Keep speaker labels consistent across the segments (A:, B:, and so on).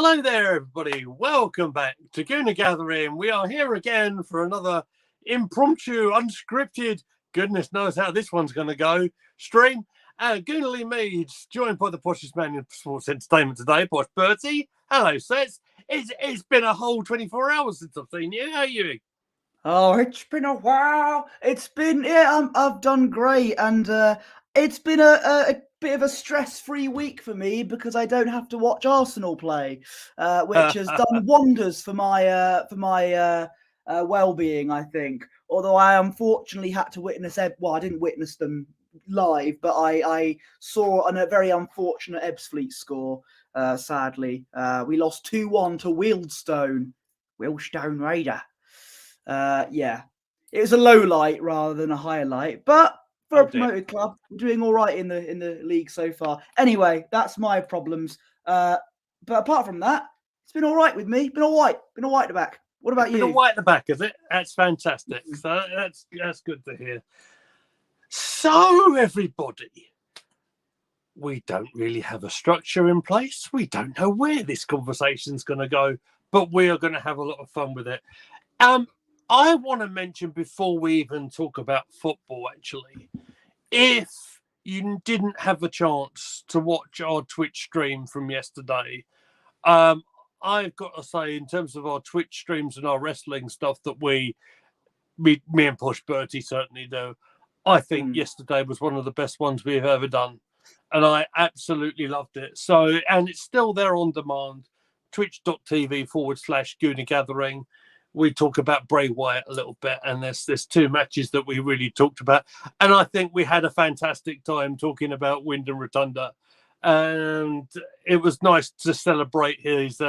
A: Hello there, everybody. Welcome back to Gooner Gathering. We are here again for another impromptu, unscripted, goodness knows how this one's going to go, stream. GoonerLeeMeads, joined by the poshest man in sports entertainment today, PoshBertie. Hello, sets. It's been a whole 24 hours since I've seen you. How are you?
B: Oh, it's been a while. I've done great, and it's been a bit of a stress-free week for me because I don't have to watch Arsenal play, which has done wonders for my well-being, I think. Although I unfortunately had to witness, I didn't witness them live, but I saw a very unfortunate Ebbsfleet score. Sadly, we lost 2-1 to Wealdstone Raider. Yeah, it was a low light rather than a highlight, but for a promoted club, we're doing all right in the league so far. Anyway, that's my problems. But apart from that, it's been all right with me. Been all right at the back. What about you?
A: Been all right at the back, is it? That's fantastic. So that's good to hear. So everybody, we don't really have a structure in place. We don't know where this conversation's going to go, but we are going to have a lot of fun with it. I want to mention before we even talk about football, actually, if you didn't have a chance to watch our Twitch stream from yesterday, I've got to say, in terms of our Twitch streams and our wrestling stuff that me and PoshBertie certainly do, I think yesterday was one of the best ones we've ever done. And I absolutely loved it. So, and it's still there on demand, twitch.tv/Gooner Gathering. We talk about Bray Wyatt a little bit, and there's two matches that we really talked about. And I think we had a fantastic time talking about Wyndham Rotunda. And it was nice to celebrate his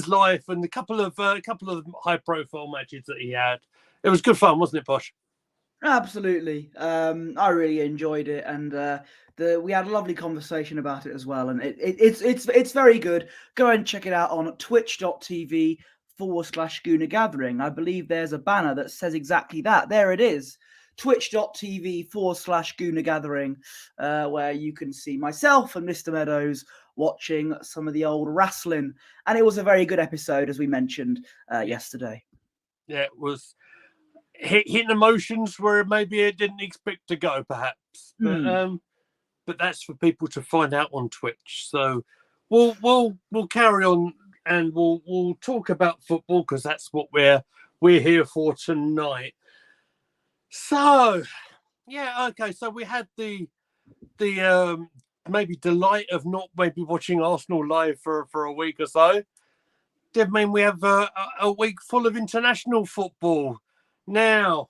A: life and a couple of high-profile matches that he had. It was good fun, wasn't it, Posh?
B: Absolutely. I really enjoyed it, and we had a lovely conversation about it as well. And it's very good. Go and check it out on twitch.tv/Gooner Gathering. I believe there's a banner that says exactly that. There it is. Twitch.tv/Gooner Gathering, where you can see myself and Mr. Meadows watching some of the old wrestling. And it was a very good episode, as we mentioned yesterday.
A: Yeah, it was hitting emotions where maybe it didn't expect to go, perhaps. But that's for people to find out on Twitch. So we'll carry on. And we'll talk about football because that's what we're here for tonight. So, yeah, okay. So we had the maybe delight of not maybe watching Arsenal live for a week or so. Did mean we have a week full of international football. Now,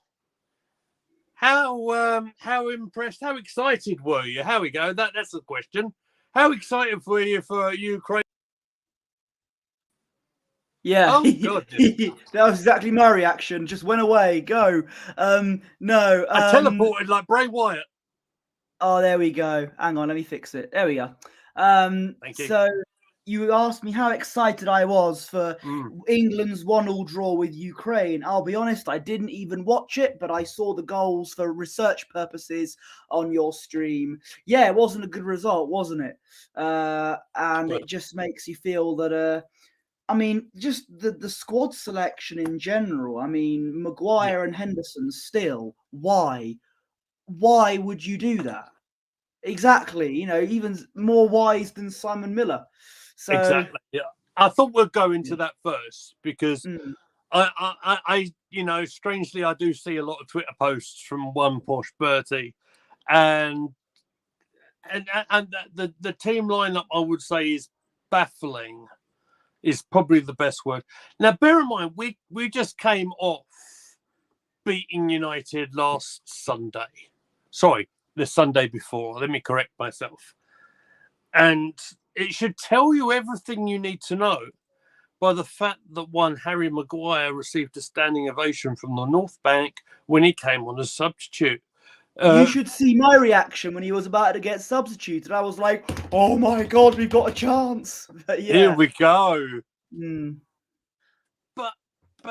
A: how impressed, how excited were you? How we go? That's the question. How excited were you for Ukraine?
B: Yeah,
A: oh, God.
B: That was exactly my reaction. Just went away. Go. No.
A: I teleported like Bray Wyatt.
B: Oh, there we go. Hang on, let me fix it. There we go.
A: Thank you.
B: So you asked me how excited I was for England's 1-1 draw with Ukraine. I'll be honest, I didn't even watch it, but I saw the goals for research purposes on your stream. Yeah, it wasn't a good result, wasn't it? And it just makes you feel that... I mean, just the squad selection in general. I mean, Maguire and Henderson still. Why? Why would you do that? Exactly. Even more wise than Simon Miller. So
A: exactly. Yeah. I thought we'd go into that first because I strangely, I do see a lot of Twitter posts from one PoshBertie, and the team lineup, I would say, is baffling. Is probably the best word. Now, bear in mind, we just came off beating United last Sunday. Sorry, the Sunday before. Let me correct myself. And it should tell you everything you need to know by the fact that one Harry Maguire received a standing ovation from the North Bank when he came on as substitute.
B: You should see my reaction when he was about to get substituted. I was like, oh my God, we've got a chance. But yeah.
A: Here we go. But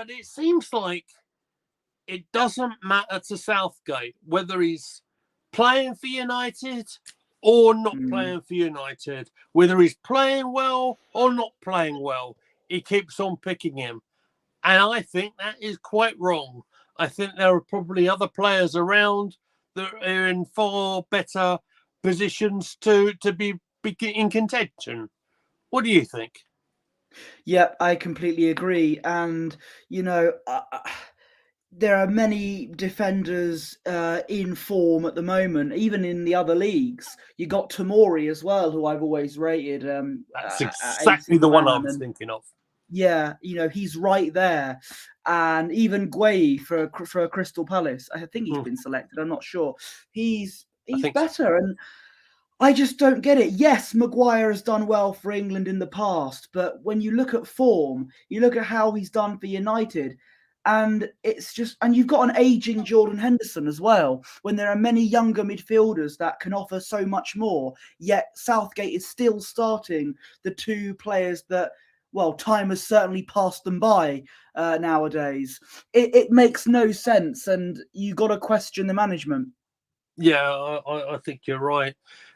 A: it seems like it doesn't matter to Southgate whether he's playing for United or not
B: Mm.
A: playing for United, whether he's playing well or not playing well, he keeps on picking him. And I think that is quite wrong. I think there are probably other players around that are in far better positions to be in contention. What do you think?
B: Yeah, I completely agree. And, you know, there are many defenders in form at the moment, even in the other leagues. You got Tomori as well, who I've always rated
A: That's
B: at AC
A: exactly the one I
B: Milan.
A: was
B: And
A: thinking of.
B: yeah, you know, he's right there. And even Gueye for Crystal Palace, I think he's been selected. I'm not sure. He's
A: I think so.
B: better, and I just don't get it. Yes, Maguire has done well for England in the past, but when you look at form, you look at how he's done for United, and it's just, and you've got an aging Jordan Henderson as well, when there are many younger midfielders that can offer so much more, yet Southgate is still starting the two players that, well, time has certainly passed them by nowadays. It makes no sense, and you got to question the management.
A: Yeah, I think you're right.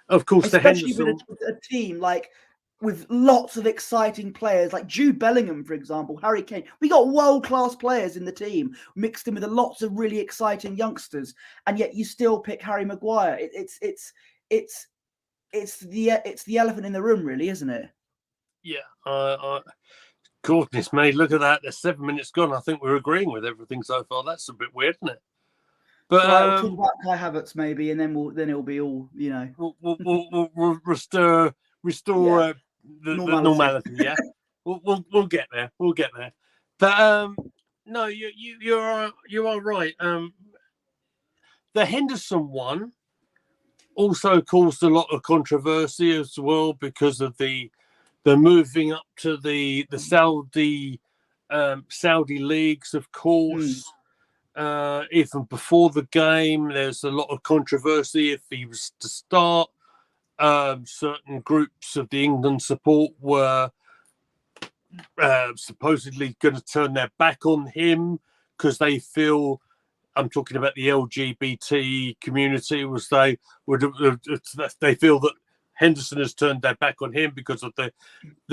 A: Of course, the
B: Especially with
A: Henderson.
B: a team like with lots of exciting players like Jude Bellingham, for example, Harry Kane. We got world-class players in the team, mixed in with lots of really exciting youngsters, and yet you still pick Harry Maguire. It's the elephant in the room, really, isn't it?
A: Yeah, goodness me, look at that. There's 7 minutes gone. I think we're agreeing with everything so far. That's a bit weird, isn't it? But
B: So we'll talk about Kai Havertz maybe, and then it'll be all, you know,
A: we'll restore
B: yeah,
A: the
B: normality.
A: normality. Yeah, we'll get there. We'll get there. But no, you are right. The Henderson one also caused a lot of controversy as well because of the moving up to the Saudi leagues, of course. Even before the game, there's a lot of controversy if he was to start. Certain groups of the England support were supposedly going to turn their back on him because they feel, I'm talking about the LGBT community, was they feel that Henderson has turned their back on him because of the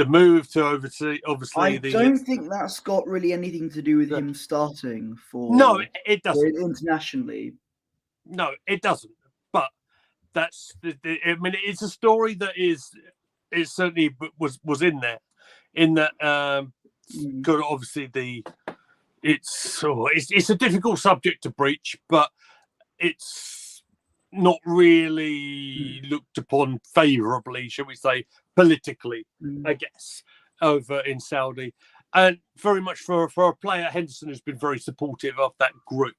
A: move to oversee, obviously
B: I don't think that's got really anything to do with him starting
A: no,
B: for
A: it doesn't.
B: internationally.
A: No, it doesn't. But that's I mean, it's a story that it certainly was in there, in that obviously it's a difficult subject to breach, but it's not really looked upon favourably, shall we say, politically, I guess, over in Saudi. And very much for a player, Henderson has been very supportive of that group.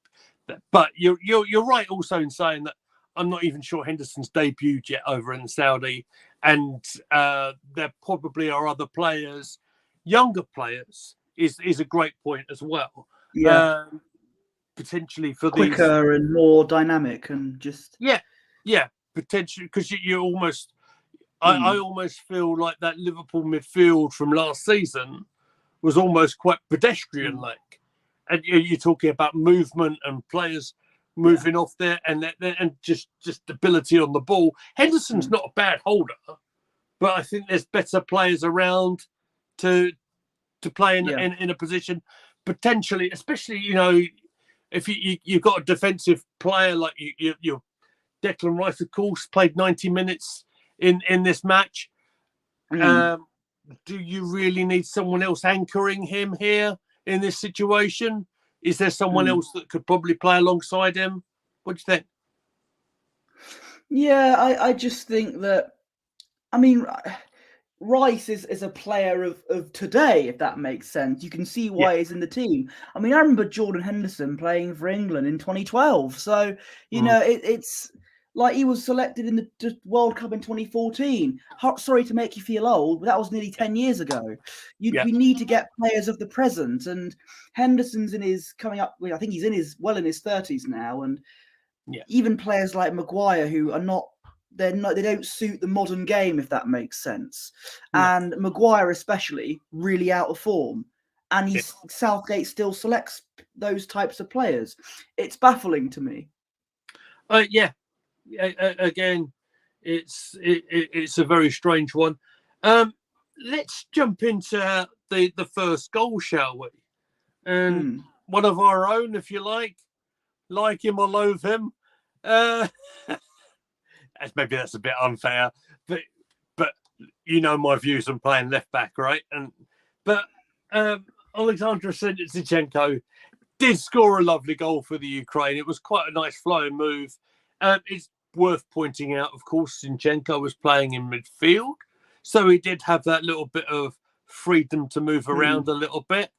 A: But you're right also in saying that I'm not even sure Henderson's debuted yet over in Saudi, and there probably are other players, younger players, is a great point as well.
B: Yeah,
A: Potentially for
B: quicker and more dynamic, and just
A: yeah, potentially because you almost, I almost feel like that Liverpool midfield from last season was almost quite pedestrian-like, and you're talking about movement and players moving off there, and just ability on the ball. Henderson's not a bad holder, but I think there's better players around to play in a position potentially, especially if you've got a defensive player like you Declan Rice, of course, played 90 minutes in this match. Do you really need someone else anchoring him here in this situation? Is there someone else that could probably play alongside him? What do you think?
B: Yeah, I just think that, I mean, Rice is a player of today, if that makes sense. You can see
A: Yeah.
B: why he's in the team. I mean, I remember Jordan Henderson playing for England in 2012. So, you know, it's like he was selected in the World Cup in 2014. Sorry to make you feel old, but that was nearly 10 years ago.
A: Yeah.
B: We need to get players of the present. And Henderson's coming up, I think he's in his 30s now. And even players like Maguire, who are not, they don't suit the modern game, if that makes sense. And Maguire especially really out of form, and Southgate still selects those types of players. It's baffling to me.
A: Yeah. Again, It's a very strange one. Let's jump into the first goal, shall we? And one of our own, if you like him or loathe him. Maybe that's a bit unfair, but you know my views on playing left back, right? But Alexander Zinchenko did score a lovely goal for the Ukraine. It was quite a nice flowing move. It's worth pointing out, of course, Zinchenko was playing in midfield, so he did have that little bit of freedom to move around a little bit.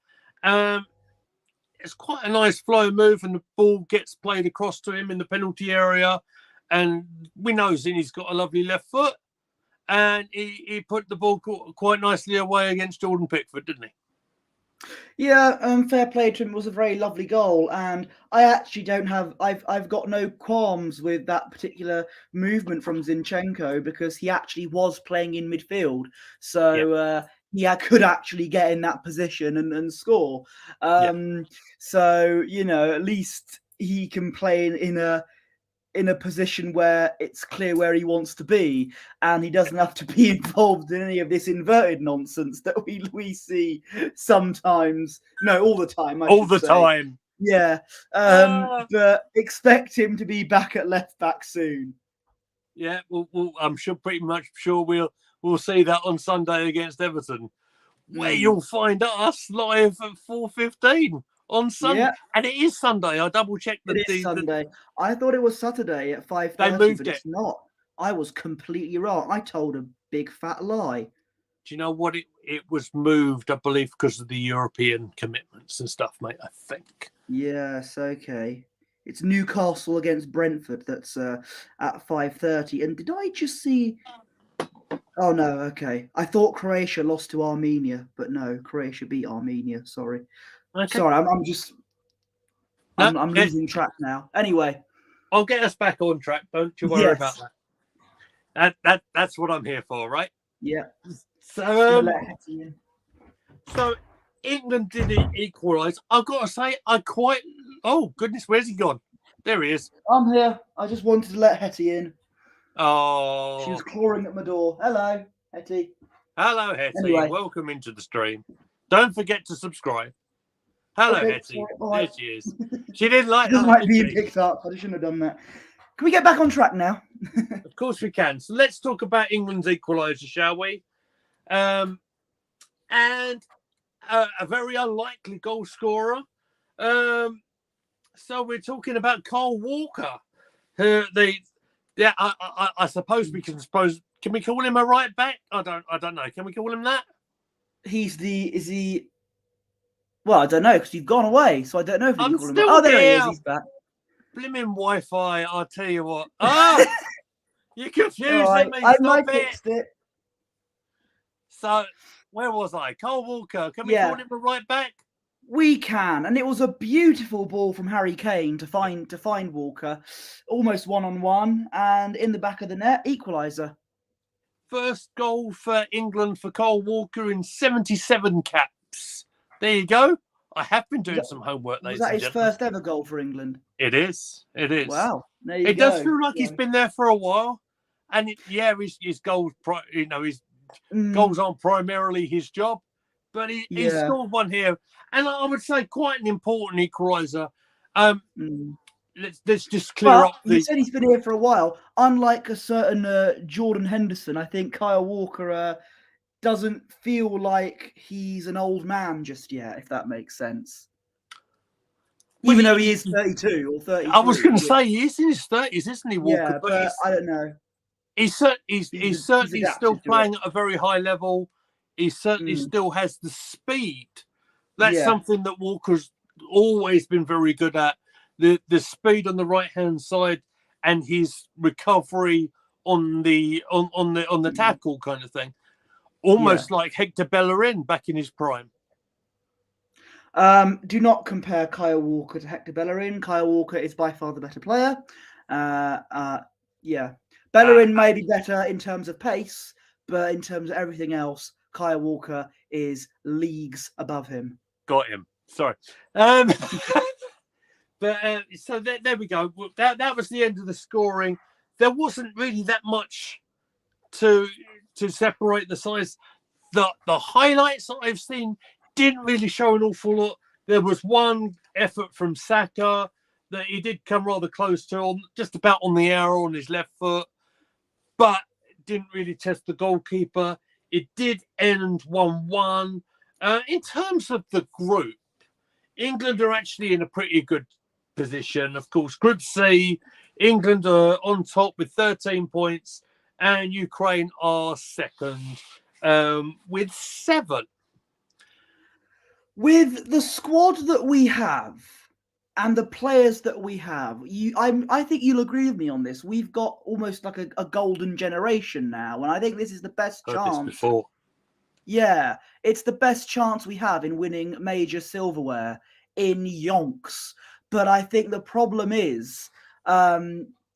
A: It's quite a nice flow move, and the ball gets played across to him in the penalty area. And we know Zinny's got a lovely left foot, and he put the ball quite nicely away against Jordan Pickford, didn't he?
B: Yeah, fair play to him. It was a very lovely goal, and I actually don't have. I've got no qualms with that particular movement from Zinchenko because he actually was playing in midfield, so he could actually get in that position and score. So at least he can play in a position where it's clear where he wants to be, and he doesn't have to be involved in any of this inverted nonsense that we see sometimes. No, all the time.
A: All the time.
B: Yeah. But expect him to be back at left back soon.
A: Yeah, I'm pretty much sure we'll see that on Sunday against Everton, where you'll find us live at 4:15. On Sunday, and it is Sunday. I double checked that
B: it is Sunday. I thought it was Saturday at 5:30, but it's not. I was completely wrong. I told a big fat lie.
A: Do you know what? It was moved, I believe, because of the European commitments and stuff, mate. I think.
B: Yes. Okay. It's Newcastle against Brentford. That's at 5:30. And did I just see? Oh no. Okay. I thought Croatia lost to Armenia, but no, Croatia beat Armenia. Sorry. Okay. Sorry, I'm losing track now. Anyway,
A: I'll get us back on track. Don't you worry about that. That's what I'm here for, right?
B: Yeah.
A: So England did equalise. I've got to say, oh goodness, where's he gone? There he is.
B: I'm here. I just wanted to let Hetty in.
A: Oh.
B: She was clawing at my door. Hello, Hetty.
A: Hello, Hetty. Anyway. Welcome into the stream. Don't forget to subscribe. Hello, Hetty. There she is. She didn't like that.
B: Doesn't like being picked up. I shouldn't have done that. Can we get back on track now?
A: Of course we can. So let's talk about England's equaliser, shall we? And a very unlikely goal scorer. So we're talking about Kyle Walker. I suppose we can suppose. Can we call him a right back? I don't know. Can we call him that?
B: Is he? Well, I don't know because you've gone away, so I don't know if you can call him.
A: Oh,
B: there he is. He's back.
A: Blimmin' Wi-Fi! I'll tell you what. Oh, you're confusing me.
B: I fixed it.
A: So, where was I? Kyle Walker. Can we call him a right back?
B: We can, and it was a beautiful ball from Harry Kane to find Walker, almost 1-on-1, and in the back of the net, equaliser.
A: First goal for England for Kyle Walker in 77 caps. There you go. I have been doing some homework, ladies and gentlemen.
B: Was that his first ever goal for England?
A: It is. It is.
B: Wow. There you
A: go. It does feel like he's been there for a while, and his goals, his goals aren't primarily his job, but he scored one here, and I would say quite an important equaliser. Let's just clear up.
B: You said he's been here for a while. Unlike a certain Jordan Henderson, I think Kyle Walker doesn't feel like he's an old man just yet, if that makes sense. Even though he is 32 or 33.
A: I was going to say he is in his 30s, isn't he, Walker?
B: Yeah, but I don't know.
A: He's certainly still playing at a very high level. He certainly still has the speed. That's something that Walker's always been very good at. The speed on the right hand side and his recovery on the tackle kind of thing. Almost like Hector Bellerin back in his prime.
B: Do not compare Kyle Walker to Hector Bellerin. Kyle Walker is by far the better player. Bellerin may be better in terms of pace, but in terms of everything else, Kyle Walker is leagues above him.
A: Got him. Sorry. So there we go. That was the end of the scoring there wasn't really that much to separate the sides. The highlights that I've seen didn't really show an awful lot. There was one effort from Saka that he did come rather close to, just about on the arrow on his left foot, but didn't really test the goalkeeper. It did end 1-1. In terms of the group, England are actually in a pretty good position. Of course, Group C, England are on top with 13 points, and Ukraine are second with 7.
B: With the squad that we have and the players that we have, I think you'll agree with me on this. We've got almost like a golden generation now, and I think this is the best
A: Heard this
B: chance.
A: before.
B: Yeah, it's the best chance we have in winning major silverware in yonks. But I think the problem is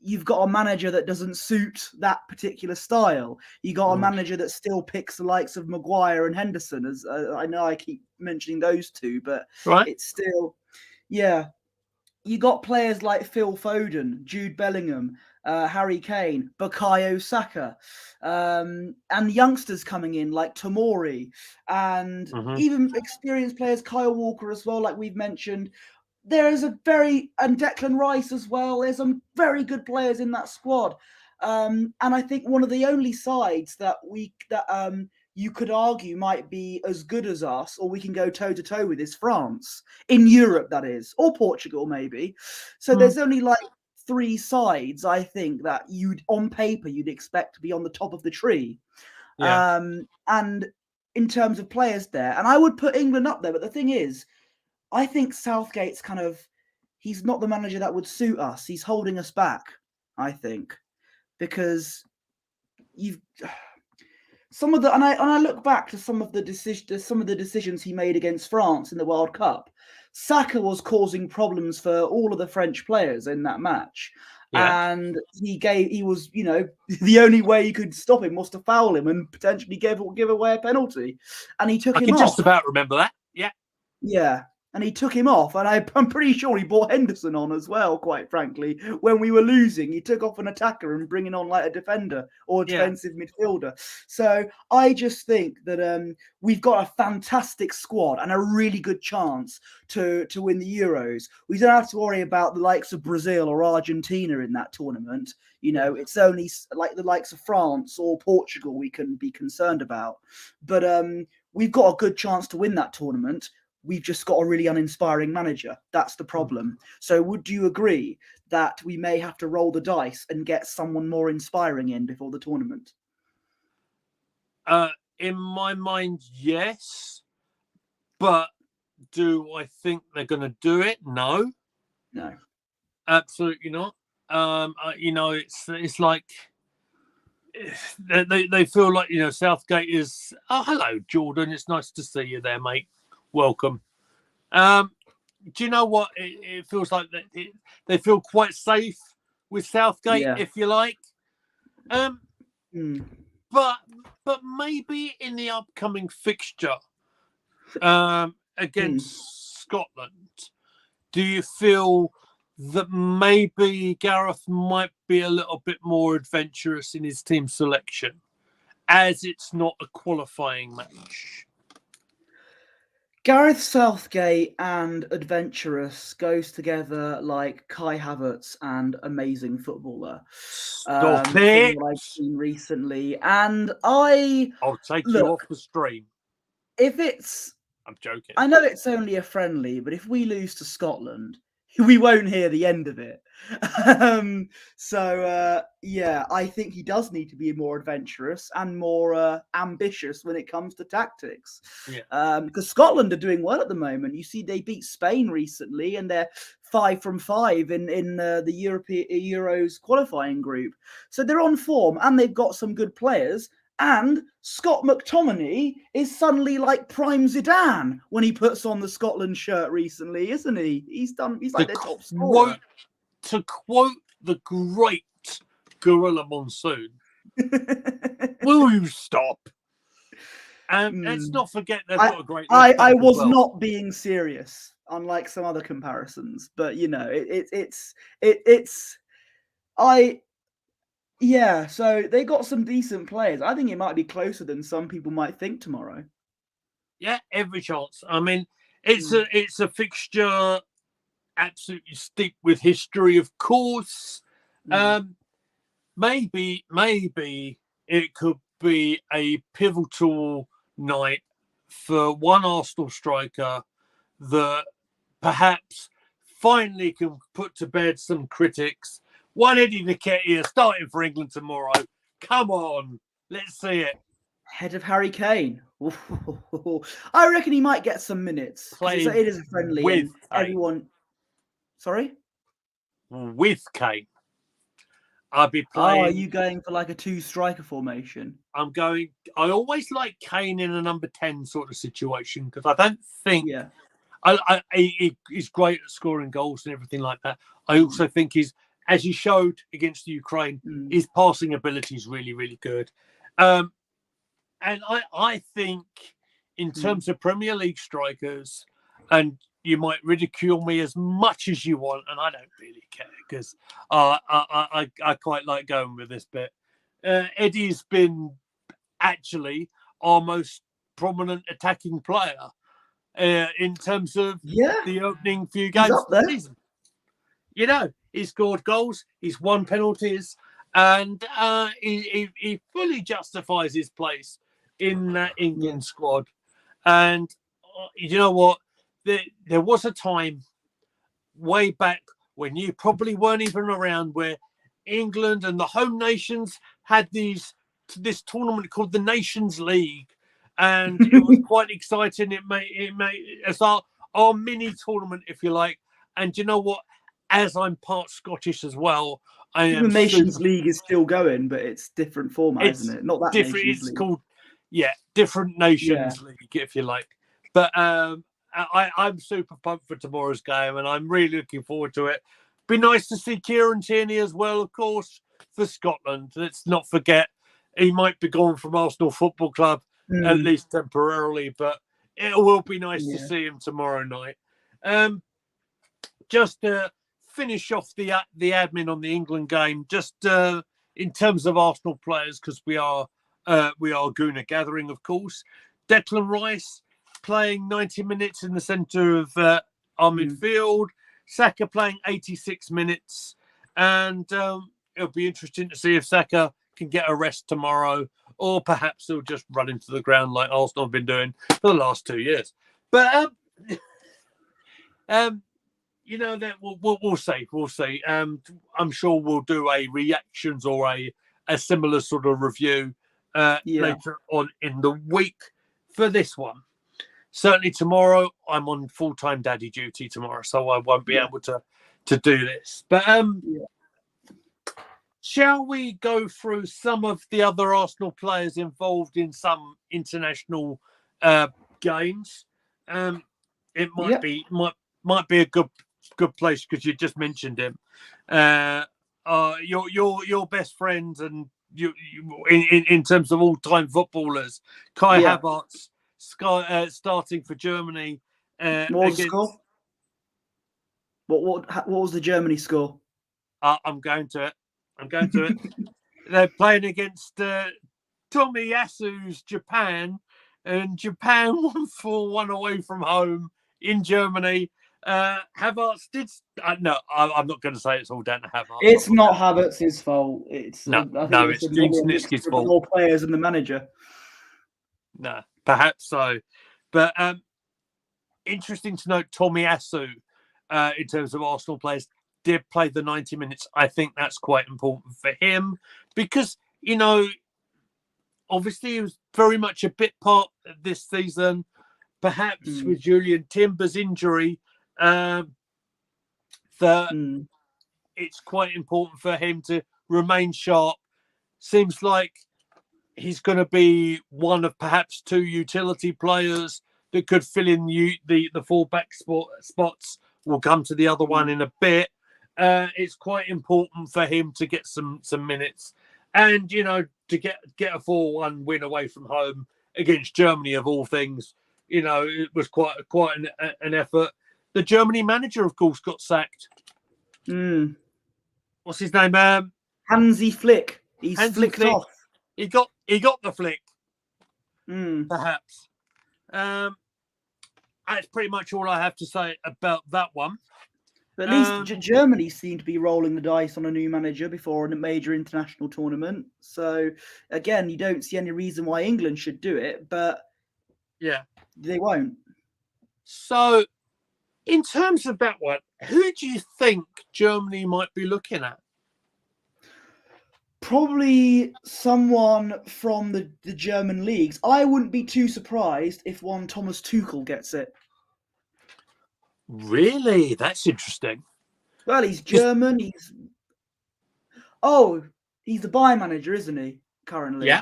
B: you've got a manager that doesn't suit that particular style. You got a manager that still picks the likes of Maguire and Henderson. As I know I keep mentioning those two, but it's still, yeah. You got players like Phil Foden, Jude Bellingham, Harry Kane, Bukayo Saka, and youngsters coming in like Tomori, and even experienced players, Kyle Walker as well, like we've mentioned. There is and Declan Rice as well. There's some very good players in that squad. And I think one of the only sides that you could argue might be as good as us, or we can go toe to toe with, is France in Europe, that is, or Portugal maybe. So there's only like 3 sides, I think, that on paper you'd expect to be on the top of the tree.
A: Yeah.
B: And in terms of players there, and I would put England up there. But the thing is, I think Southgate's he's not the manager that would suit us. He's holding us back, I think, because I look back to some of the decisions he made against France in the World Cup. Saka was causing problems for all of the French players in that match. Yeah. And he was, the only way you could stop him was to foul him and potentially give away a penalty. And he took him off.
A: I can just about remember that. Yeah.
B: Yeah. And he took him off, and I'm pretty sure he brought Henderson on as well, quite frankly. When we were losing, he took off an attacker and bringing on like a defender or a defensive midfielder. So I just think that we've got a fantastic squad and a really good chance to win the Euros. We don't have to worry about the likes of Brazil or Argentina in that tournament. It's only like the likes of France or Portugal we can be concerned about. But we've got a good chance to win that tournament. We've just got a really uninspiring manager. That's the problem. So would you agree that we may have to roll the dice and get someone more inspiring in before the tournament?
A: In my mind, yes. But do I think they're going to do it? No.
B: No.
A: Absolutely not. It's like they feel like, Southgate is, oh, hello, Jordan. It's nice to see you there, mate. Welcome. Do you know what? It feels like they feel quite safe with Southgate, if you like. But maybe in the upcoming fixture against Scotland, do you feel that maybe Gareth might be a little bit more adventurous in his team selection, as it's not a qualifying match?
B: Gareth Southgate and adventurous goes together like Kai Havertz and amazing footballer.
A: Stop it!
B: From what I've seen recently, and I'll
A: take you off the stream.
B: I'm
A: joking.
B: I know it's only a friendly, but if we lose to Scotland, we won't hear the end of it. I think he does need to be more adventurous and more ambitious when it comes to tactics. Because Scotland are doing well at the moment. You see, they beat Spain recently, and they're 5 from 5 in the Euros qualifying group. So they're on form, and they've got some good players. And Scott McTominay is suddenly like prime Zidane when he puts on the Scotland shirt recently, isn't he? He's like their top scorer.
A: To quote the great Gorilla Monsoon, will you stop? And let's not forget they've got a great.
B: I was not being serious, unlike some other comparisons. But Yeah, so they got some decent players. I think it might be closer than some people might think tomorrow.
A: Yeah, every chance. I mean, it's a fixture absolutely steeped with history, of course.
B: Mm.
A: Maybe it could be a pivotal night for one Arsenal striker that perhaps finally can put to bed some critics. One Eddie Nketiah starting for England tomorrow. Come on, let's see it.
B: Head of Harry Kane. I reckon he might get some minutes because
A: Playing
B: it is a friendly
A: with
B: and
A: Kane.
B: everyone. Sorry?
A: With Kane. I'll be
B: Oh, are
A: playing.
B: you going for like a two-striker formation?
A: I'm going. I always like Kane in a number 10 sort of situation because I don't think
B: Yeah.
A: he's great at scoring goals and everything like that. I also think as he showed against Ukraine, his passing ability is really, really good. And I think in terms of Premier League strikers, and you might ridicule me as much as you want, and I don't really care because I quite like going with this bit. Eddie's been actually our most prominent attacking player in terms of the opening few
B: He's
A: games
B: up
A: of the
B: there.
A: season. You know, he scored goals, he's won penalties, and he fully justifies his place in that England squad. And you know what? There was a time way back when you probably weren't even around where England and the home nations had this tournament called the Nations League, and it was quite exciting. It made it's our mini tournament, if you like. And you know what? As I'm part Scottish as well, I
B: The
A: am
B: Nations
A: super.
B: League is still going, but it's different format, isn't
A: It's
B: it? Not that
A: different.
B: Nations
A: It's
B: League.
A: called different nations league, if you like. But I'm super pumped for tomorrow's game, and I'm really looking forward to it. Be nice to see Kieran Tierney as well, of course, for Scotland. Let's not forget he might be gone from Arsenal Football Club at least temporarily, but it will be nice to see him tomorrow night. Just to finish off the admin on the England game, just in terms of Arsenal players, because we are Gooner gathering, of course. Declan Rice playing 90 minutes in the centre of our midfield. Saka playing 86 minutes, and it'll be interesting to see if Saka can get a rest tomorrow, or perhaps he'll just run into the ground like Arsenal have been doing for the last 2 years. But you know that we'll see. We'll see. I'm sure we'll do a reactions or a similar sort of review later on in the week for this one. Certainly tomorrow, I'm on full-time daddy duty tomorrow, so I won't be able to do this. But shall we go through some of the other Arsenal players involved in some international games? It might be a good place because you just mentioned him. Your best friend and you in terms of all-time footballers, Kai Havertz starting for Germany
B: What was the score? What was the Germany score?
A: I'm going to it. They're playing against Tomiyasu's Japan, and Japan won 4-1 away from home in Germany. Havertz did. No, I'm not going to say it's all down to Havertz.
B: It's not Havertz's fault. It's
A: no,
B: I think
A: it's Gene Snitsky's fault.
B: More players and the manager.
A: No, perhaps so, but interesting to note Tomiyasu in terms of Arsenal players did play the 90 minutes. I think that's quite important for him because, you know, obviously he was very much a bit part of this season, perhaps with Julian Timber's injury, that it's quite important for him to remain sharp. Seems like he's going to be one of perhaps two utility players that could fill in the fullback spots. We'll come to the other one in a bit. It's quite important for him to get some minutes, and you know, to get a 4-1 win away from home against Germany of all things. You know, it was quite an effort. The Germany manager, of course, got sacked. What's his name?
B: Hansi Flick. He's
A: Hansi
B: flicked
A: Flick.
B: off.
A: He got the flick,
B: Mm.
A: perhaps. That's pretty much all I have to say about that one.
B: But at least Germany seem to be rolling the dice on a new manager before a major international tournament. So again, you don't see any reason why England should do it, but
A: yeah,
B: they won't.
A: So, in terms of that one, who do you think Germany might be looking at?
B: Probably someone from the German leagues. I wouldn't be too surprised if one Thomas Tuchel gets it.
A: Really? That's interesting.
B: Well, he's German. He's the Bayern manager, isn't he? Currently.
A: Yeah.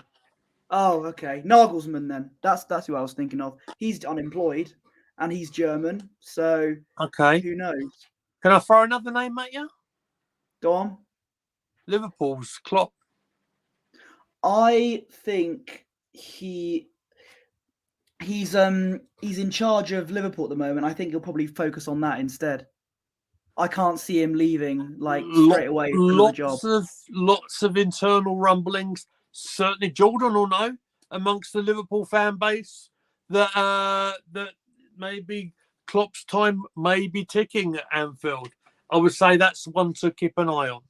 B: Oh, okay. Nagelsmann then. That's who I was thinking of. He's unemployed and he's German, so
A: Okay.
B: who knows?
A: Can I throw another name at you?
B: Go on.
A: Liverpool's Klopp.
B: I think he's in charge of Liverpool at the moment. I think he'll probably focus on that instead. I can't see him leaving straight away for another job.
A: Lots of internal rumblings. Certainly, Jordan will know amongst the Liverpool fan base that maybe Klopp's time may be ticking at Anfield. I would say that's one to keep an eye on.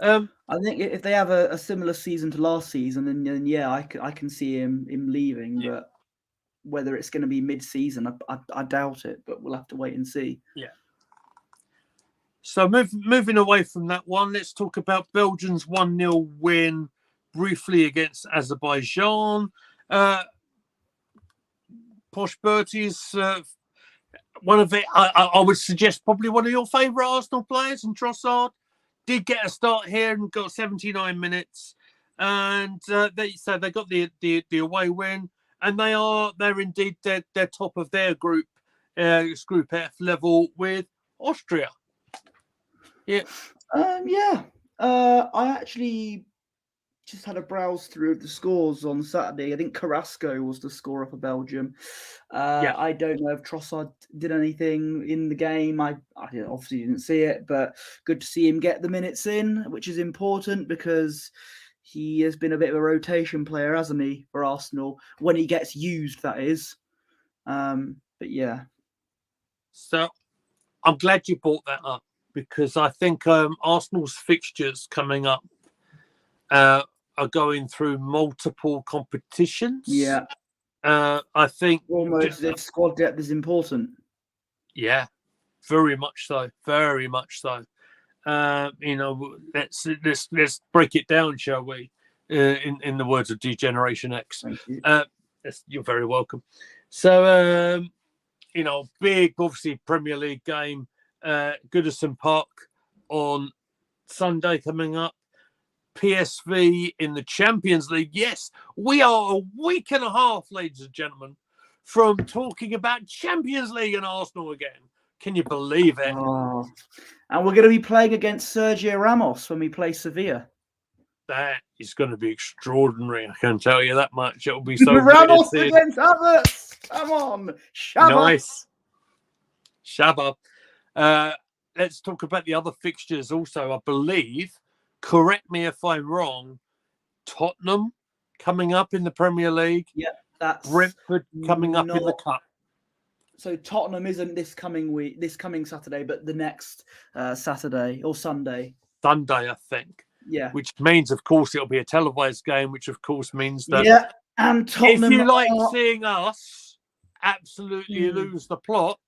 B: I think if they have a similar season to last season, then yeah, I can see him leaving. Yeah. But whether it's going to be mid-season, I doubt it. But we'll have to wait and see.
A: Yeah. So moving away from that one, let's talk about Belgium's 1-0 win briefly against Azerbaijan. PoshBertie's one of it. I would suggest probably one of your favourite Arsenal players, and Trossard did get a start here and got 79 minutes, and they got the away win, and they're indeed they're top of their group, Group F level with Austria. Yeah.
B: I actually just had a browse through the scores on Saturday. I think Carrasco was the scorer for Belgium. I don't know if Trossard did anything in the game. I obviously didn't see it, but good to see him get the minutes in, which is important because he has been a bit of a rotation player, hasn't he, for Arsenal, when he gets used, that is. But yeah.
A: So I'm glad you brought that up, because I think Arsenal's fixtures coming up are going through multiple competitions.
B: Yeah.
A: I think
B: almost if squad depth is important.
A: Yeah, very much so. Very much so. Let's break it down, shall we? In the words of Degeneration X.
B: Thank you.
A: You're very welcome. So, big, obviously, Premier League game. Goodison Park on Sunday coming up. PSV in the Champions League. Yes, we are a week and a half, ladies and gentlemen, from talking about Champions League and Arsenal again. Can you believe it?
B: Oh. And we're going to be playing against Sergio Ramos when we play Sevilla.
A: That is going to be extraordinary. I can tell you that much. It'll be so
B: Ramos against Havertz. Come on, Shabba.
A: Nice, Shabba. Let's talk about the other fixtures also. I believe, correct me if I'm wrong, Tottenham coming up in the Premier League.
B: Yeah, that's
A: Brentford coming up in the Cup.
B: So Tottenham isn't this coming Saturday, but the next Saturday or Sunday.
A: Sunday, I think.
B: Yeah.
A: Which means, of course, it'll be a televised game, which, of course, means that
B: and Tottenham,
A: if you like seeing us absolutely lose the plot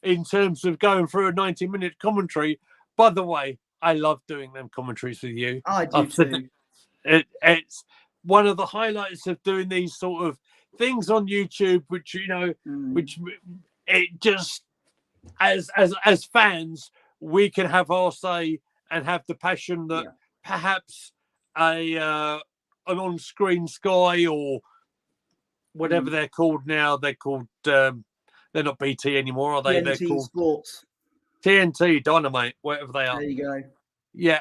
A: in terms of going through a 90-minute commentary, by the way, I love doing them commentaries with you.
B: I do too.
A: It's one of the highlights of doing these sort of things on YouTube, which, which it just, as fans, we can have our say and have the passion that perhaps an on-screen Sky or whatever they're called now, they're called, they're not BT anymore, are they?
B: TNT
A: they're called
B: Sports.
A: TNT, Dynamite, whatever they are.
B: There you go.
A: Yeah.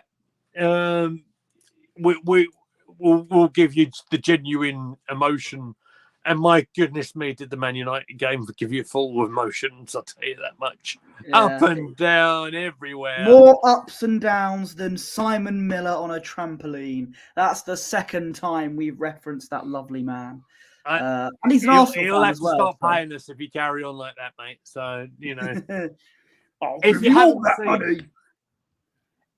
A: We'll give you the genuine emotion And my goodness me, did the Man United game give you full of emotions, I'll tell you that much.
B: Yeah.
A: Up and down, everywhere.
B: More ups and downs than Simon Miller on a trampoline. That's the second time we've referenced that lovely man. And he's an Arsenal
A: He'll
B: fan
A: have
B: as
A: to
B: well.
A: stop paying us if you carry on like that, mate. So,
B: I'll
A: if
B: give
A: you
B: you all
A: haven't
B: that
A: seen,
B: money.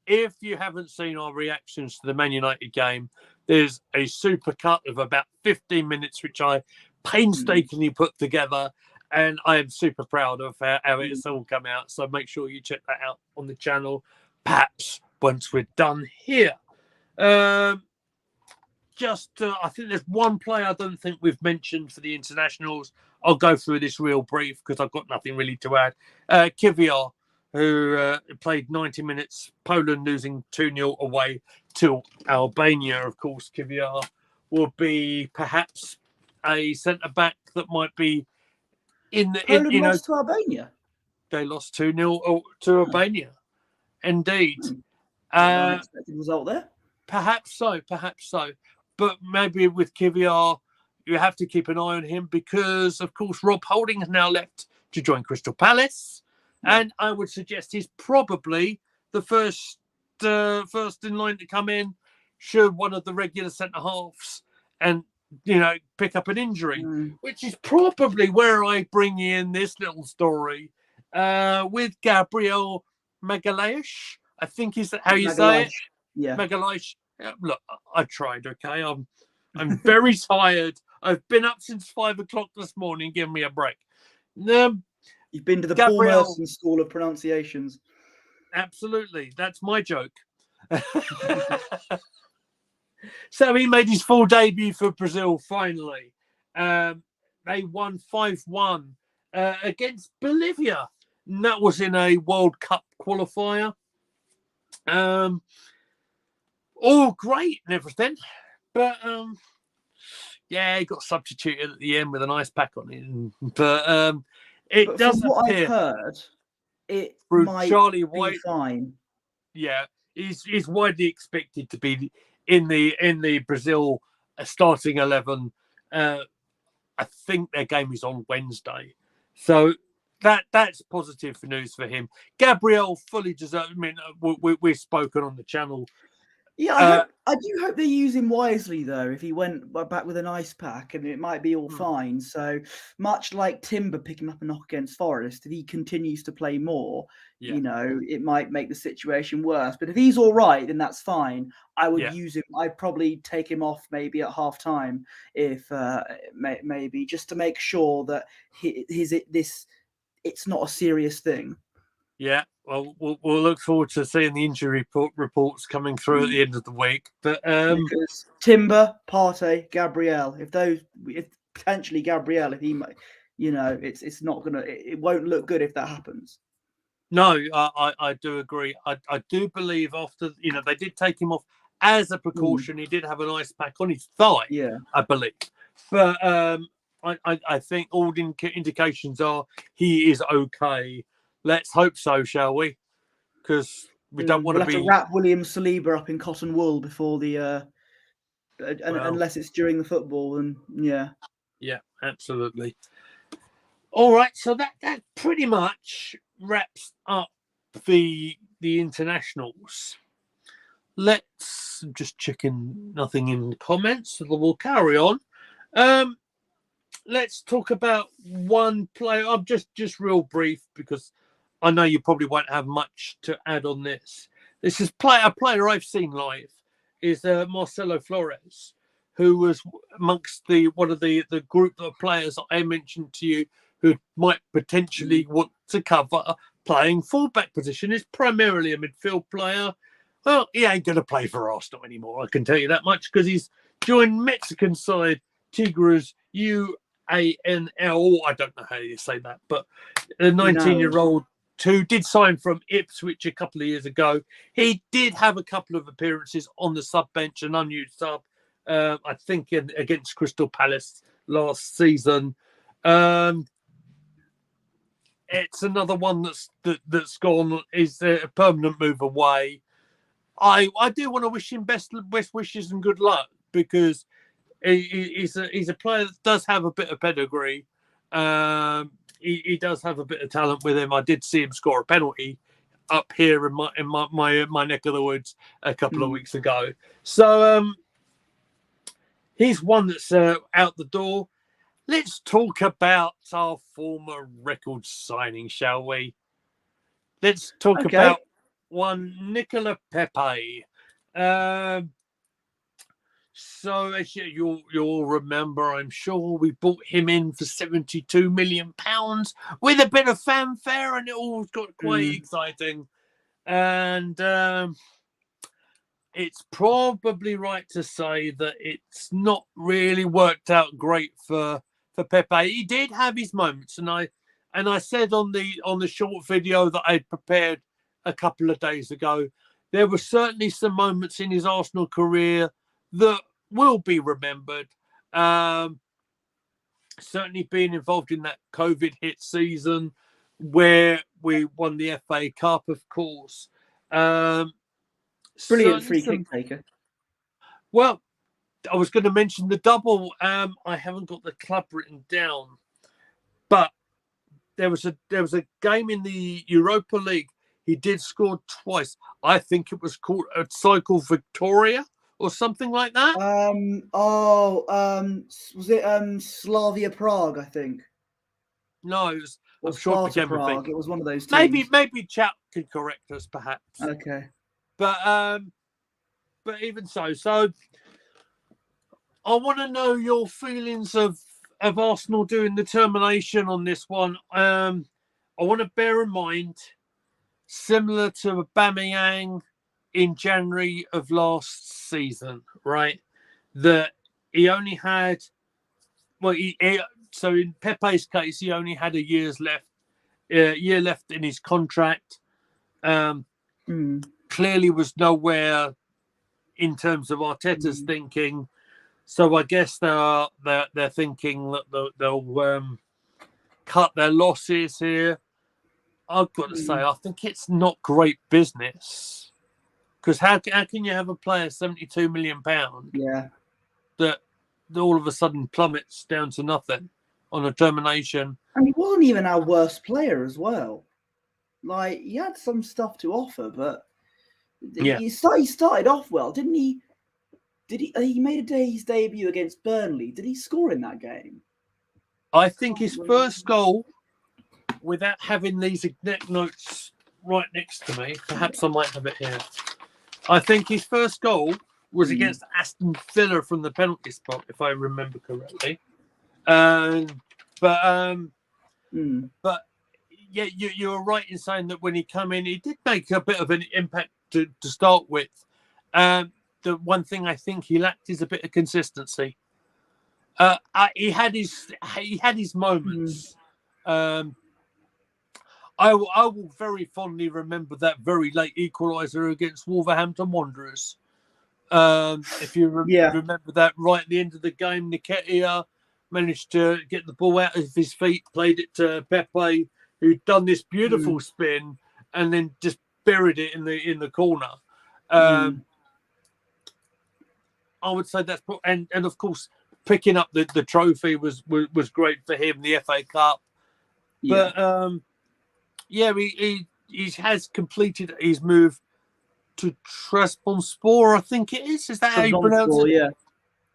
A: if you haven't seen our reactions to the Man United game, there's a super cut of about 15 minutes, which I painstakingly put together. And I am super proud of how it's all come out. So make sure you check that out on the channel, perhaps once we're done here. I think there's one player I don't think we've mentioned for the internationals. I'll go through this real brief because I've got nothing really to add. Kivior, who played 90 minutes, Poland losing 2-0 away to Albania. Of course, Kivior will be perhaps a centre-back that might be
B: Poland lost to Albania.
A: They lost 2-0 to Albania. Indeed.
B: An unexpected result there.
A: Perhaps so. But maybe with Kivior, you have to keep an eye on him because, of course, Rob Holding has now left to join Crystal Palace. Yeah. And I would suggest he's probably the first in line to come in should one of the regular centre-halves and, pick up an injury, which is probably where I bring in this little story with Gabriel Magalhaes. I think is how you say it.
B: Yeah.
A: Magalhaes. Look, I tried, okay? I'm very tired. I've been up since 5 o'clock this morning. Give me a break.
B: You've been to the Paul Merson School of Pronunciations.
A: Absolutely. That's my joke. So he made his full debut for Brazil finally. They won 5-1 against Bolivia. And that was in a World Cup qualifier. All great and everything. But, he got substituted at the end with an ice pack on it. But it does
B: from what
A: appear
B: I've heard, it might
A: Charlie
B: be
A: White,
B: fine.
A: Yeah, he's widely expected to be in the Brazil starting 11. I think their game is on Wednesday, so that's positive news for him. Gabriel fully deserves. I mean, we've spoken on the channel.
B: Yeah, I do hope they use him wisely, though, if he went back with an ice pack, and it might be all fine. So, much like Timber picking up a knock against Forest, if he continues to play more, it might make the situation worse. But if he's all right, then that's fine. I would use him. I'd probably take him off maybe at half-time, if maybe, just to make sure that it's not a serious thing.
A: Yeah, well, we'll look forward to seeing the injury reports coming through at the end of the week. But
B: because Timber, Partey, Gabriel, if potentially Gabriel, if he, it's not gonna, it won't look good if that happens.
A: No, I do agree. I do believe after they did take him off as a precaution. He did have an ice pack on his thigh.
B: Yeah,
A: I believe. But I think all indications are he is okay. Let's hope so, shall we? Because we don't want
B: to have to wrap William Saliba up in cotton wool before the unless it's during the football, and yeah,
A: absolutely. All right, so that pretty much wraps up the internationals. Let's just checking nothing in the comments, so we'll carry on. Let's talk about one player. I'm just real brief because I know you probably won't have much to add on this. This is a player I've seen live is Marcelo Flores, who was amongst one of the group of players I mentioned to you who might potentially want to cover playing fullback position. Is primarily a midfield player. Well, he ain't going to play for Arsenal anymore, I can tell you that much, because he's joined Mexican side Tigres UANL. I don't know how you say that, but a 19-year-old who did sign from Ipswich a couple of years ago. He did have a couple of appearances on the sub bench, an unused sub, I think against Crystal Palace last season. It's another one that's gone, is a permanent move away. I do want to wish him best wishes and good luck, because He's a player that does have a bit of pedigree. He does have a bit of talent with him. I did see him score a penalty up here in my neck of the woods a couple of weeks ago. So he's one that's out the door. Let's talk about our former record signing, shall we? Let's talk about one Nicola Pepe. So as you'll remember, I'm sure we bought him in for £72 million with a bit of fanfare, and it all got quite exciting. And it's probably right to say that it's not really worked out great for Pepe. He did have his moments, and I said on the short video that I'd prepared a couple of days ago, there were certainly some moments in his Arsenal career that will be remembered. Certainly being involved in that COVID hit season where we won the FA Cup, of course.
B: Brilliant free kick taker.
A: Well, I was going to mention the double. I haven't got the club written down, but there was a game in the Europa League. He did score twice. I think it was called a Cycle Victoria or something like that.
B: Was it Slavia Prague? I think.
A: No, it was.
B: Or
A: I'm sure it became
B: Prague.
A: a thing.
B: It was one of those teams.
A: Maybe chat can correct us, perhaps.
B: Okay.
A: But even so, I want to know your feelings of Arsenal doing the termination on this one. I want to bear in mind, similar to Aubameyang in January of last season, right? That he only had, so in Pepe's case, he only had a year left in his contract. Clearly was nowhere in terms of Arteta's thinking. So I guess they're thinking that they'll cut their losses here. I've got to say, I think it's not great business, because how can you have a player £72 million that all of a sudden plummets down to nothing on a termination?
B: And he wasn't even our worst player as well. Like, he had some stuff to offer, but he started off well, didn't he? He made his debut against Burnley. Did he score in that game?
A: I think his first goal, without having these exact notes right next to me, perhaps I might have it here. I think his first goal was against Aston Villa from the penalty spot, if I remember correctly. But yeah, you were right in saying that when he came in, he did make a bit of an impact to start with. The one thing I think he lacked is a bit of consistency. He had his moments. I will very fondly remember that very late equaliser against Wolverhampton Wanderers. If you remember that, right at the end of the game, Nketiah managed to get the ball out of his feet, played it to Pepe, who'd done this beautiful spin and then just buried it in the corner. I would say that's and of course picking up the trophy was great for him, the FA Cup. But he has completed his move to Trabzonspor, I think it is. Is that how you pronounce it?
B: Yeah.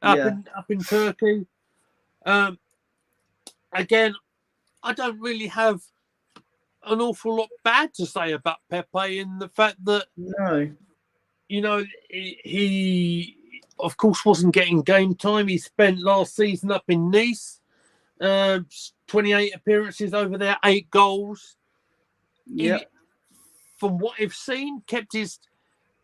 A: Up in Turkey. Again, I don't really have an awful lot bad to say about Pepe in the fact that he of course wasn't getting game time. He spent last season up in Nice, 28 appearances over there, 8 goals. From what I've seen, kept his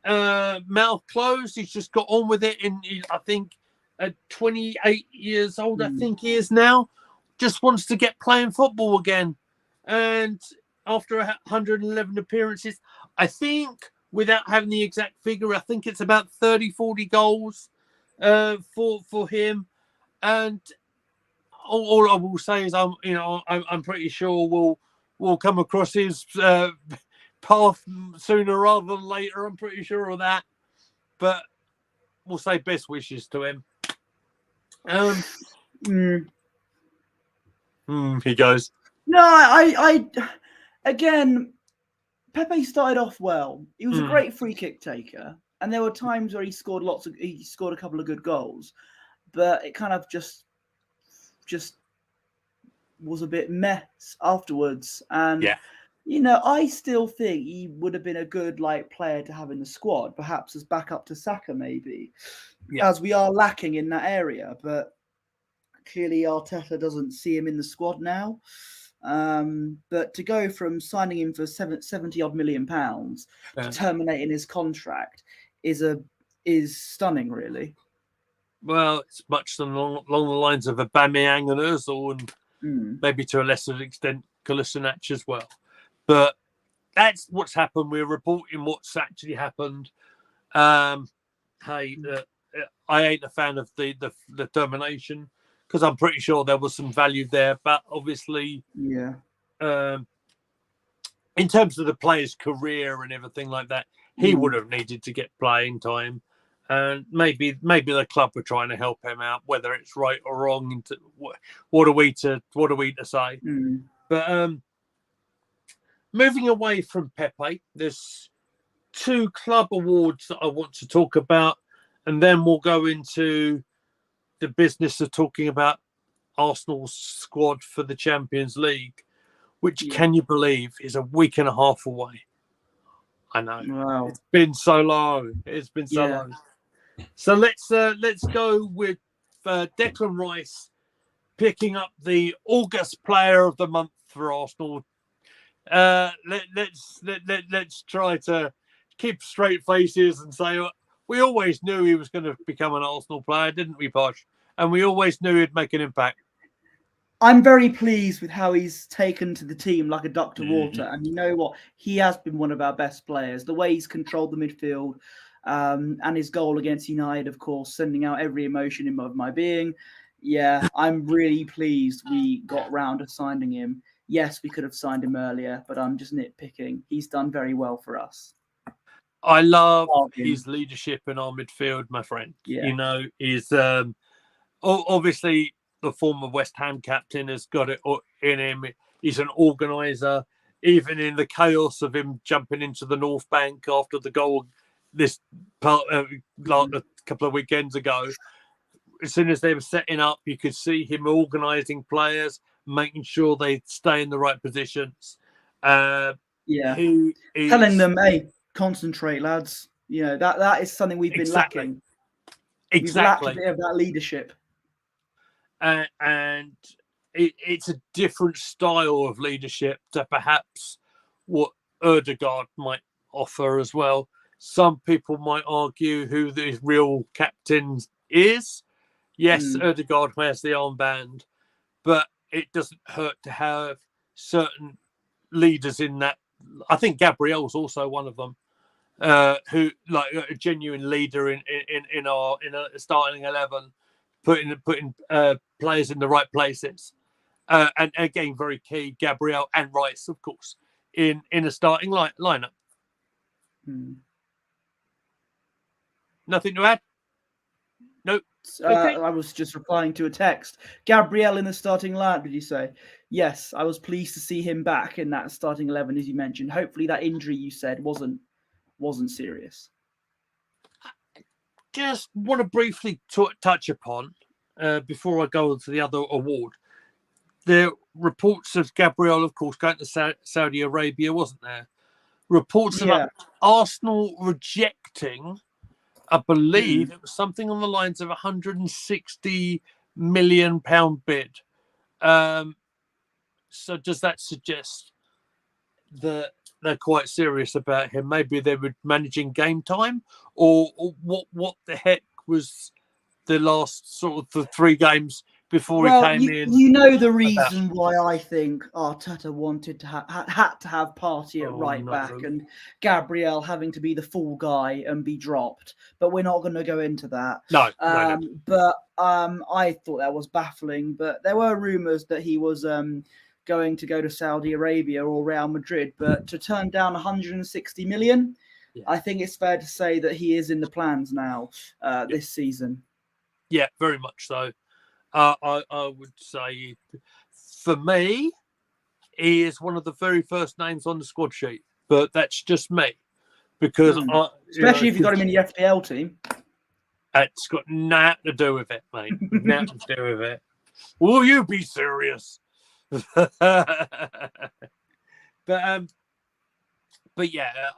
A: mouth closed. He's just got on with it. And I think at 28 years old, I think he is now, just wants to get playing football again. And after 111 appearances, I think, without having the exact figure, I think it's about 30, 40 goals for him. And all I will say is, I'm pretty sure we'll come across his path sooner rather than later. I'm pretty sure of that. But we'll say best wishes to him. He goes.
B: No, I again, Pepe started off well. He was a great free kick taker, and there were times where he scored a couple of good goals, but it kind of just was a bit mess afterwards. And I still think he would have been a good player to have in the squad, perhaps as backup to Saka, maybe, as we are lacking in that area. But clearly, Arteta doesn't see him in the squad now. But to go from signing him for 70 odd £70 million to terminating his contract is stunning, really.
A: Well, it's much along the lines of Aubameyang and Ozil, and maybe to a lesser extent Kolasinac as well. But that's what's happened. We're reporting what's actually happened. I ain't a fan of the termination, because I'm pretty sure there was some value there. But obviously, in terms of the player's career and everything like that, he would have needed to get playing time. And maybe the club were trying to help him out, whether it's right or wrong. What are we to say? But moving away from Pepe, there's 2 club awards that I want to talk about, and then we'll go into the business of talking about Arsenal's squad for the Champions League, which, can you believe, is a week and a half away. I know.
B: Wow.
A: It's been so long. It's been so long. So let's go with Declan Rice picking up the August Player of the Month for Arsenal. Let's try to keep straight faces and say we always knew he was going to become an Arsenal player, didn't we, Posh? And we always knew he'd make an impact.
B: I'm very pleased with how he's taken to the team like a duck to water. And you know what? He has been one of our best players. The way he's controlled the midfield, and his goal against United, of course, sending out every emotion of my being. Yeah, I'm really pleased we got round to signing him. Yes, we could have signed him earlier, but I'm just nitpicking. He's done very well for us.
A: I love his leadership in our midfield, my friend. He's obviously the former West Ham captain has got it in him. He's an organizer, even in the chaos of him jumping into the North Bank after the goal this part a couple of weekends ago. As soon as they were setting up, you could see him organizing players, making sure they stay in the right positions.
B: Telling them, hey, concentrate, lads. That is something we've been lacking. We've lacked a bit of that leadership.
A: And it's a different style of leadership to perhaps what Ødegaard might offer as well. Some people might argue who the real captain is. Yes, Ødegaard has the armband, but it doesn't hurt to have certain leaders in that. I think Gabriel's also one of them, who like a genuine leader in a starting 11, putting players in the right places, and again very key. Gabriel and Rice, of course, in a starting lineup. Nothing to add? Nope. Okay.
B: I was just replying to a text. Gabriel in the starting lineup, did you say? Yes, I was pleased to see him back in that starting 11, as you mentioned. Hopefully that injury you said wasn't serious.
A: Just want to briefly touch upon, before I go on to the other award, the reports of Gabriel, of course, going to Saudi Arabia, wasn't there? Reports about Arsenal rejecting, I believe it was something on the lines of £160 million bid. So does that suggest that they're quite serious about him? Maybe they were managing game time, or what the heck was the last sort of the 3 games before he came in?
B: You know the reason why I think Arteta wanted to had to have Partey at back and Gabriel having to be the fall guy and be dropped. But we're not going to go into that.
A: No.
B: But I thought that was baffling. But there were rumours that he was going to go to Saudi Arabia or Real Madrid. But to turn down 160 million, I think it's fair to say that he is in the plans now this season.
A: Yeah, very much so. I would say, for me, he is one of the very first names on the squad sheet. But that's just me, because
B: Especially if you got him in the FPL team.
A: It's got nothing to do with it, mate. Nothing to do with it. Will you be serious? But yeah,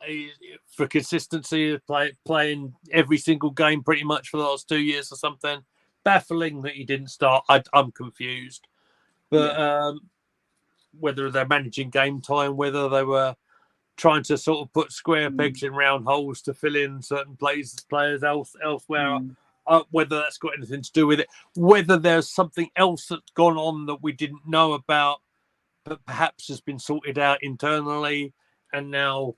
A: for consistency, playing every single game pretty much for the last 2 years or something. Baffling that he didn't start. I'm confused. But whether they're managing game time, whether they were trying to sort of put square pegs in round holes to fill in certain players elsewhere, whether that's got anything to do with it, whether there's something else that's gone on that we didn't know about, but perhaps has been sorted out internally, and now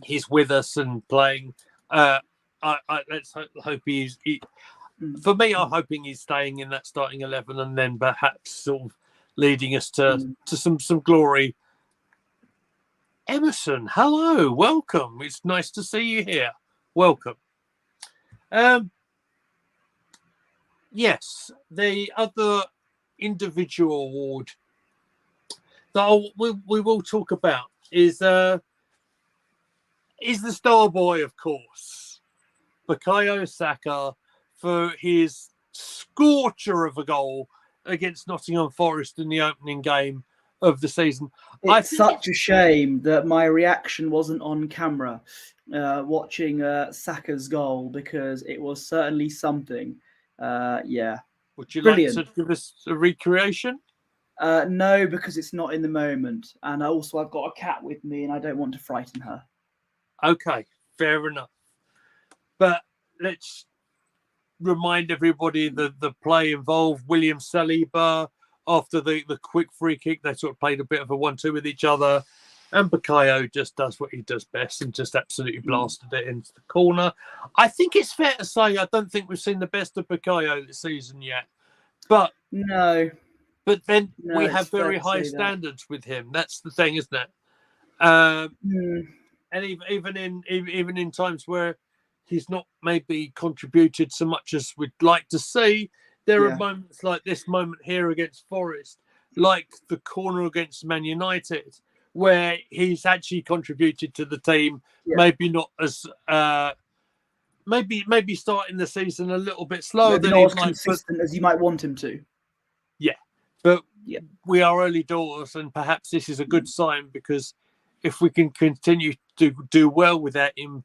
A: he's with us and playing. Let's hope he's. For me, I'm hoping he's staying in that starting 11, and then perhaps sort of leading us to some glory. Emerson, hello, welcome. It's nice to see you here. Welcome. Yes, the other individual award that we will talk about is the star boy, of course, Bukayo Saka, for his scorcher of a goal against Nottingham Forest in the opening game of the season.
B: It's such a shame that my reaction wasn't on camera watching Saka's goal, because it was certainly something. Yeah.
A: Would you
B: Brilliant.
A: like to give us a recreation?
B: No, because it's not in the moment. And also I've got a cat with me and I don't want to frighten her.
A: Okay, fair enough. But let's remind everybody that the play involved William Saliba. After the quick free kick, they sort of played a bit of a 1-2 with each other. And Bukayo just does what he does best and just absolutely blasted it into the corner. I think it's fair to say I don't think we've seen the best of Bukayo this season yet. But
B: no.
A: But then we have very high standards with him. That's the thing, isn't it? And even in times where he's not maybe contributed so much as we'd like to see, there are moments like this moment here against Forest, like the corner against Man United, where he's actually contributed to the team. Maybe not as maybe starting the season a little bit slower
B: maybe
A: than
B: not as consistent as you might want him to.
A: Yeah, but we are early doors, and perhaps this is a good sign, because if we can continue to do well without him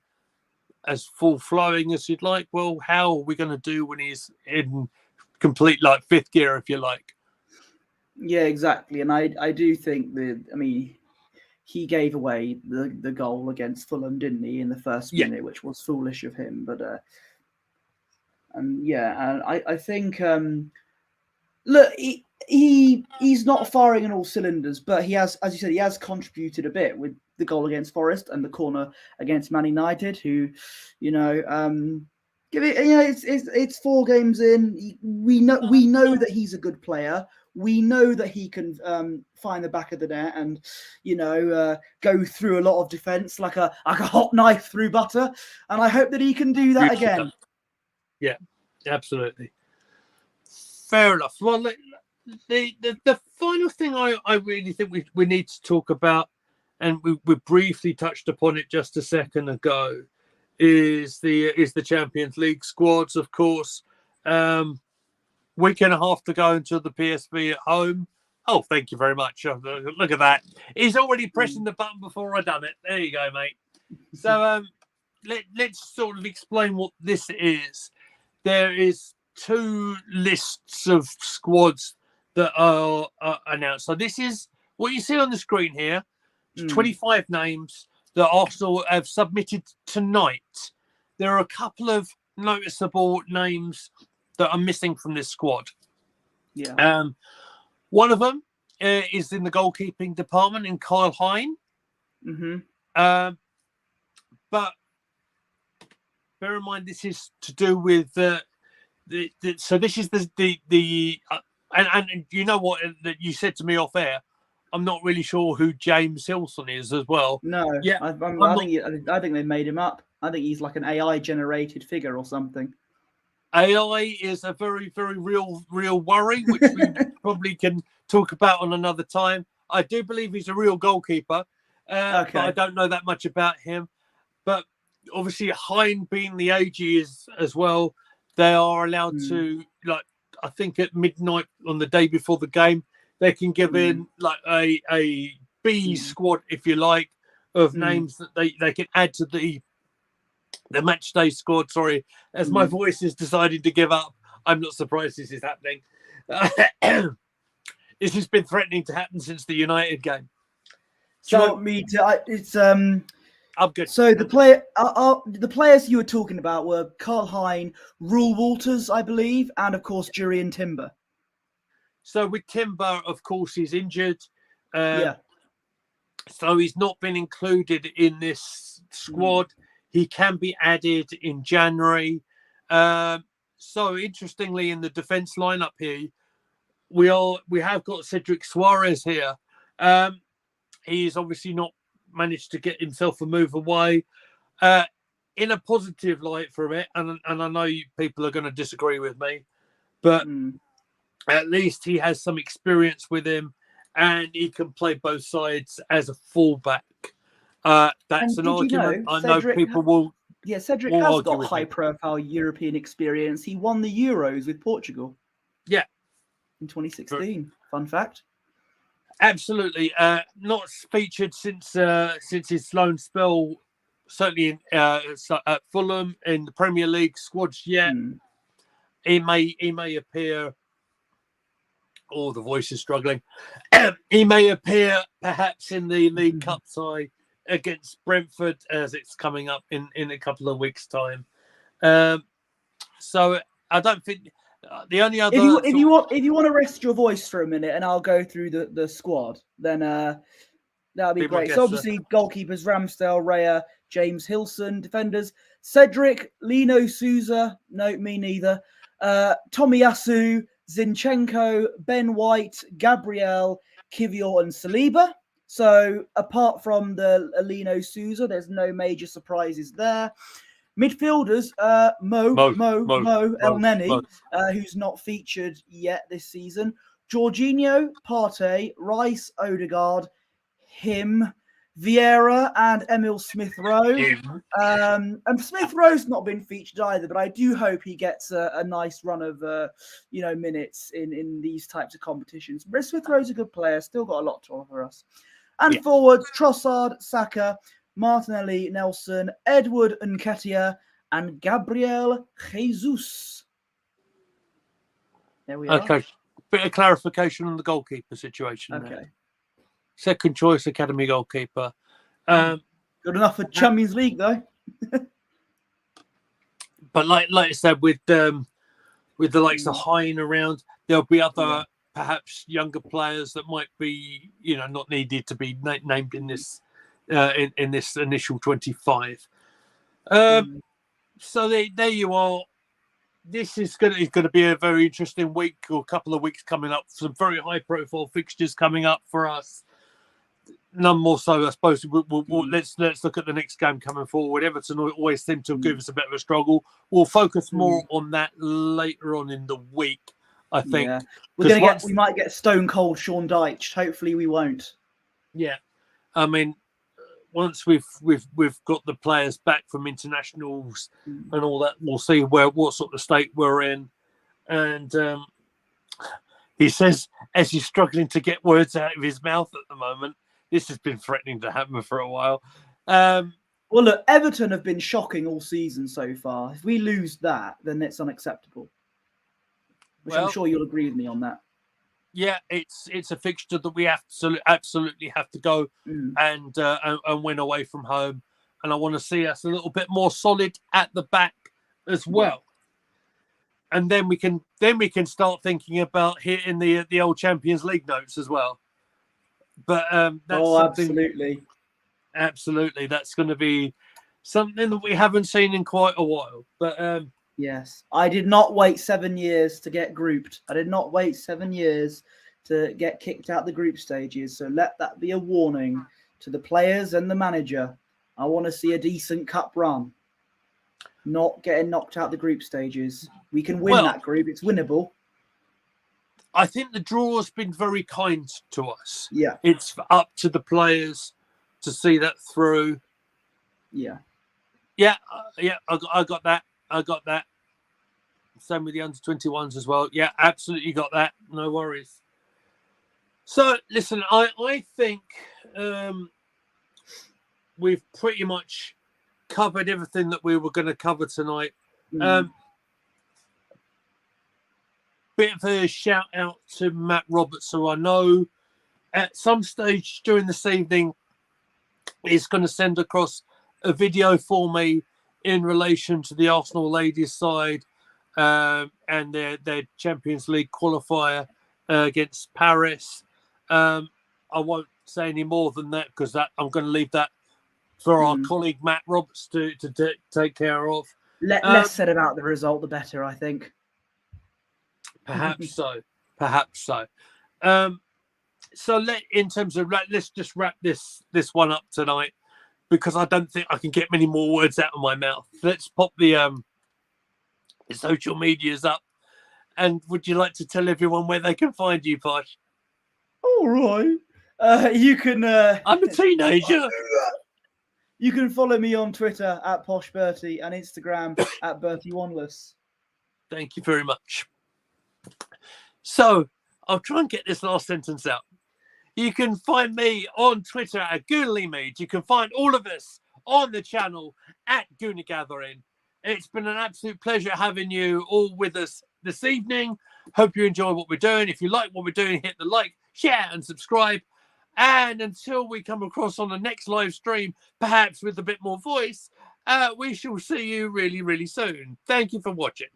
A: as full flowing as you'd like, well, how are we going to do when he's in complete fifth gear, if you like?
B: Yeah, exactly. And I do think he gave away the goal against Fulham, didn't he, in the first minute, which was foolish of him. But I think look, he's not firing on all cylinders, but he has, as you said, he has contributed a bit with the goal against Forest and the corner against Man United, who, it's 4 games in. We know that he's a good player. We know that he can find the back of the net and, go through a lot of defence like a hot knife through butter. And I hope that he can do that again.
A: Yeah, absolutely. Fair enough. Well, the final thing I really think we need to talk about, and we briefly touched upon it just a second ago, is the Champions League squads, of course. Week and a half to go until the PSV at home. Oh, thank you very much. Look at that. He's already pressing the button before I done it. There you go, mate. So let's sort of explain what this is. There is 2 lists of squads that are announced. So this is what you see on the screen here. 25 names that Arsenal have submitted tonight. There are a couple of noticeable names that are missing from this squad. Yeah. One of them is in the goalkeeping department in Kyle Hine. But bear in mind, this is to do with so this is and you know what that you said to me off air. I'm not really sure who James Hilson is as well.
B: No, yeah, I think they made him up. I think he's like an AI generated figure or something.
A: AI is a very, very real worry, which we probably can talk about on another time. I do believe he's a real goalkeeper, but I don't know that much about him. But obviously, Hein being the age he is as well, they are allowed to, like, I think at midnight on the day before the game, they can give in like a B squad, if you like, of names that they can add to the match day squad. Sorry, as my voice is deciding to give up, I'm not surprised this is happening. This has been threatening to happen since the United game.
B: So it's
A: I'm good.
B: So the players you were talking about were Karl Hein, Rule Walters, I believe, and of course Jurriën Timber.
A: So with Timber, of course, he's injured.
B: Yeah.
A: So he's not been included in this squad. He can be added in January. So interestingly, in the defense lineup here, we have got Cedric Suarez here. He's obviously not managed to get himself a move away. In a positive light from it, and I know people are going to disagree with me, but at least he has some experience with him, and he can play both sides as a fullback. That's an argument. I know people will.
B: Yeah, Cedric has got high-profile European experience. He won the Euros with Portugal.
A: Yeah,
B: in 2016. Fun fact.
A: Absolutely, not featured since his loan spell. Certainly at Fulham in the Premier League squads yet. He may appear. Oh, the voice is struggling. He may appear perhaps in the League Cup tie against Brentford as it's coming up in a couple of weeks' time. So I don't think the only other.
B: If you want to rest your voice for a minute, and I'll go through the squad, then that'll be great. So obviously, goalkeepers: Ramsdale, Raya, James Hilson. Defenders: Cedric, Lino Souza. No, me neither. Tomiyasu, Zinchenko, Ben White, Gabriel, Kivior, and Saliba. So apart from the Lino Souza, there's no major surprises there. Midfielders, Mo El-Neni, who's not featured yet this season. Jorginho, Partey, Rice, Odegaard, him, Vieira, and Emil Smith-Rowe. And Smith-Rowe's not been featured either, but I do hope he gets a nice run of minutes in these types of competitions. But Smith-Rowe's a good player, still got a lot to offer us. And forwards, Trossard, Saka, Martinelli, Nelson, Edward Nketiah, and Gabriel Jesus. There we are.
A: Okay, bit of clarification on the goalkeeper situation.
B: Okay.
A: There. Second choice academy goalkeeper.
B: Good enough for Champions League, though.
A: But like I said, with the likes of Hein around, there'll be other perhaps younger players that might be not needed to be named in this. In this initial 25. So there you are. This is going to be a very interesting week or couple of weeks coming up. Some very high profile fixtures coming up for us. None more so, I suppose. Let's look at the next game coming forward. Everton always seem to give us a bit of a struggle. We'll focus more on that later on in the week, I think.
B: Yeah. We might get stone cold Sean Dyche. Hopefully we won't.
A: Yeah. I mean, once we've got the players back from internationals and all that, we'll see what sort of state we're in. And he says, as he's struggling to get words out of his mouth at the moment, this has been threatening to happen for a while.
B: Well, look, Everton have been shocking all season so far. If we lose that, then it's unacceptable. I'm sure you'll agree with me on that.
A: Yeah, it's a fixture that we absolutely have to go and win away from home, and I want to see us a little bit more solid at the back as well, and then we can start thinking about hitting the old Champions League notes as well. But that's absolutely, that's going to be something that we haven't seen in quite a while. But
B: yes, I did not wait 7 years to get grouped. I did not wait 7 years to get kicked out the group stages. So let that be a warning to the players and the manager. I want to see a decent cup run. not getting knocked out the group stages. We can win
A: Well,
B: that group. It's winnable.
A: I think the draw has been very kind to us.
B: Yeah.
A: It's up to the players to see that through.
B: Yeah.
A: Yeah, I got that. I got that. Same with the under-21s as well. Yeah, absolutely got that. No worries. So, listen, I think we've pretty much covered everything that we were going to cover tonight. Bit of a shout out to Matt Roberts, who I know at some stage during this evening is going to send across a video for me in relation to the Arsenal ladies side and their Champions League qualifier against Paris. I won't say any more than that because I'm going to leave that for our colleague Matt Roberts to take care of.
B: Less said about the result, the better, I think.
A: Perhaps so. Perhaps so. So let's just wrap this one up tonight because I don't think I can get many more words out of my mouth. Let's pop the social medias up. And would you like to tell everyone where they can find you, Posh?
B: All right. You can.
A: I'm a teenager.
B: You can follow me on Twitter at PoshBertie and Instagram at BertieOneless.
A: Thank you very much. So I'll try and get this last sentence out. You can find me on Twitter at GoonerLeeMeads. You can find all of us on the channel at Gooner Gathering. It's been an absolute pleasure having you all with us this evening. Hope you enjoy what we're doing. If you like what we're doing, hit the like, share, and subscribe. And until we come across on the next live stream, perhaps with a bit more voice, we shall see you really, really soon. Thank you for watching.